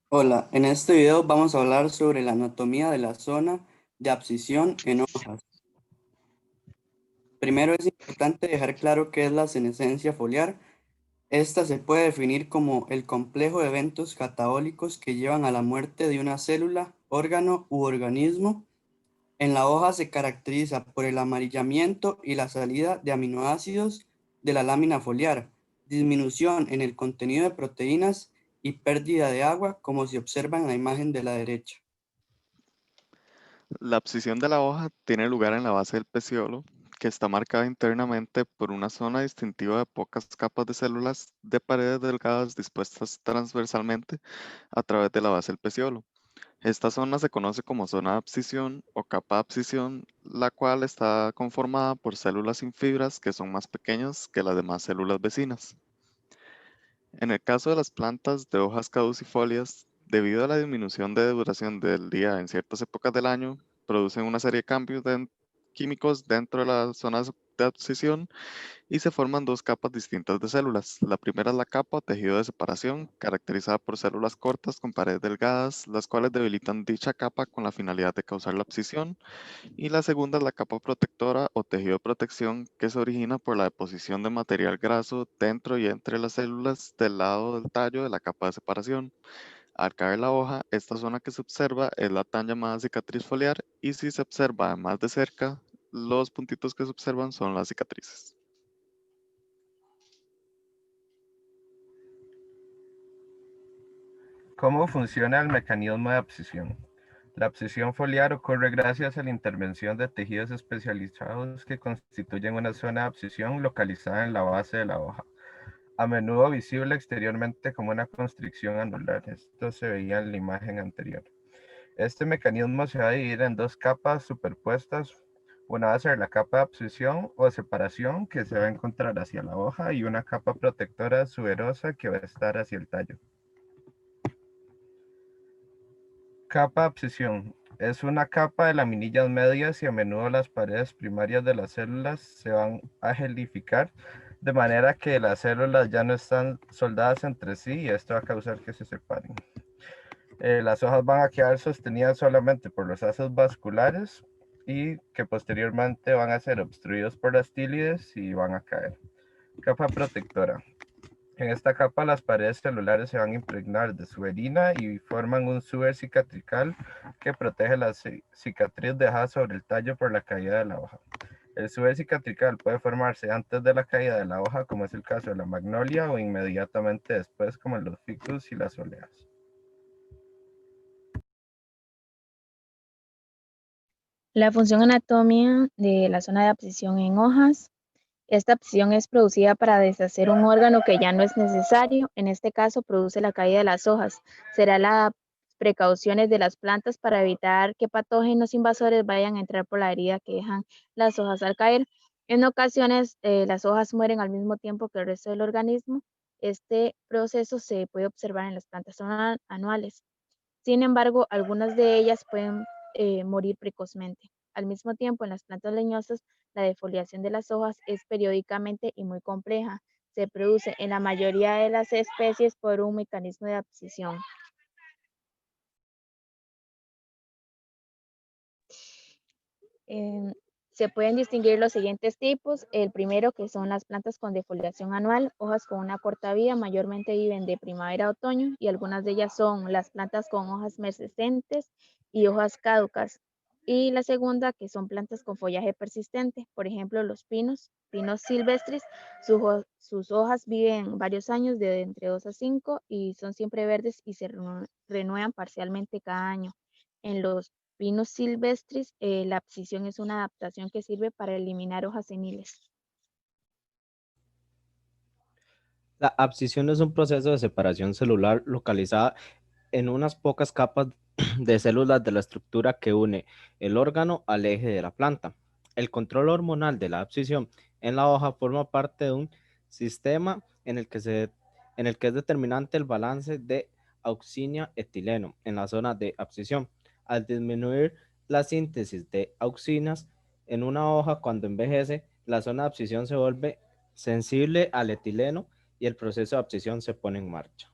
Hola, en este video vamos a hablar sobre la anatomía de la zona de abscisión en hojas. Primero es importante dejar claro qué es la senescencia foliar. Esta se puede definir como el complejo de eventos catabólicos que llevan a la muerte de una célula, órgano u organismo. En la hoja se caracteriza por el amarillamiento y la salida de aminoácidos de la lámina foliar, disminución en el contenido de proteínas y pérdida de agua, como se observa en la imagen de la derecha. La abscisión de la hoja tiene lugar en la base del peciolo, que está marcada internamente por una zona distintiva de pocas capas de células de paredes delgadas dispuestas transversalmente a través de la base del peciolo. Esta zona se conoce como zona de abscisión o capa de abscisión, la cual está conformada por células sin fibras que son más pequeñas que las demás células vecinas. En el caso de las plantas de hojas caducifolias, debido a la disminución de duración del día en ciertas épocas del año, producen una serie de cambios químicos dentro de las zonas de abscisión y se forman dos capas distintas de células. La primera es la capa o tejido de separación, caracterizada por células cortas con paredes delgadas, las cuales debilitan dicha capa con la finalidad de causar la abscisión. Y la segunda es la capa protectora o tejido de protección, que se origina por la deposición de material graso dentro y entre las células del lado del tallo de la capa de separación. Al caer la hoja, esta zona que se observa es la tan llamada cicatriz foliar, y si se observa más de cerca, los puntitos que se observan son las cicatrices. ¿Cómo funciona el mecanismo de abscisión? La abscisión foliar ocurre gracias a la intervención de tejidos especializados que constituyen una zona de abscisión localizada en la base de la hoja, a menudo visible exteriormente como una constricción anular. Esto se veía en la imagen anterior. Este mecanismo se va a dividir en dos capas superpuestas. Una va a ser la capa de abscisión o separación, que se va a encontrar hacia la hoja, y una capa protectora suberosa que va a estar hacia el tallo. Capa de abscisión. Es una capa de laminillas medias y a menudo las paredes primarias de las células se van a gelificar de manera que las células ya no están soldadas entre sí y esto va a causar que se separen. Las hojas van a quedar sostenidas solamente por los haces vasculares y que posteriormente van a ser obstruidos por las tílides y van a caer. Capa protectora. En esta capa las paredes celulares se van a impregnar de suberina y forman un suber cicatrical que protege la cicatriz dejada sobre el tallo por la caída de la hoja. El suber cicatrical puede formarse antes de la caída de la hoja, como es el caso de la magnolia, o inmediatamente después, como en los ficus y las oleas. La función anatómica de la zona de abscisión en hojas. Esta abscisión es producida para deshacer un órgano que ya no es necesario. En este caso, produce la caída de las hojas. Será las precauciones de las plantas para evitar que patógenos invasores vayan a entrar por la herida que dejan las hojas al caer. En ocasiones, las hojas mueren al mismo tiempo que el resto del organismo. Este proceso se puede observar en las plantas anuales. Sin embargo, algunas de ellas pueden morir precozmente. Al mismo tiempo, en las plantas leñosas, la defoliación de las hojas es periódicamente y muy compleja. Se produce en la mayoría de las especies por un mecanismo de abscisión. Eh, Se pueden distinguir los siguientes tipos. El primero, que son las plantas con defoliación anual, hojas con una corta vida, mayormente viven de primavera a otoño, y algunas de ellas son las plantas con hojas mescentes y hojas caducas. Y la segunda, que son plantas con follaje persistente, por ejemplo, los pinos silvestres, sus hojas viven varios años, de entre 2 a 5, y son siempre verdes y se renuevan parcialmente cada año. En los pinos silvestres, la abscisión es una adaptación que sirve para eliminar hojas seniles. La abscisión es un proceso de separación celular localizada en unas pocas capas de células de la estructura que une el órgano al eje de la planta. El control hormonal de la abscisión en la hoja forma parte de un sistema en el que es determinante el balance de auxinia-etileno en la zona de abscisión. Al disminuir la síntesis de auxinas en una hoja cuando envejece, la zona de abscisión se vuelve sensible al etileno y el proceso de abscisión se pone en marcha.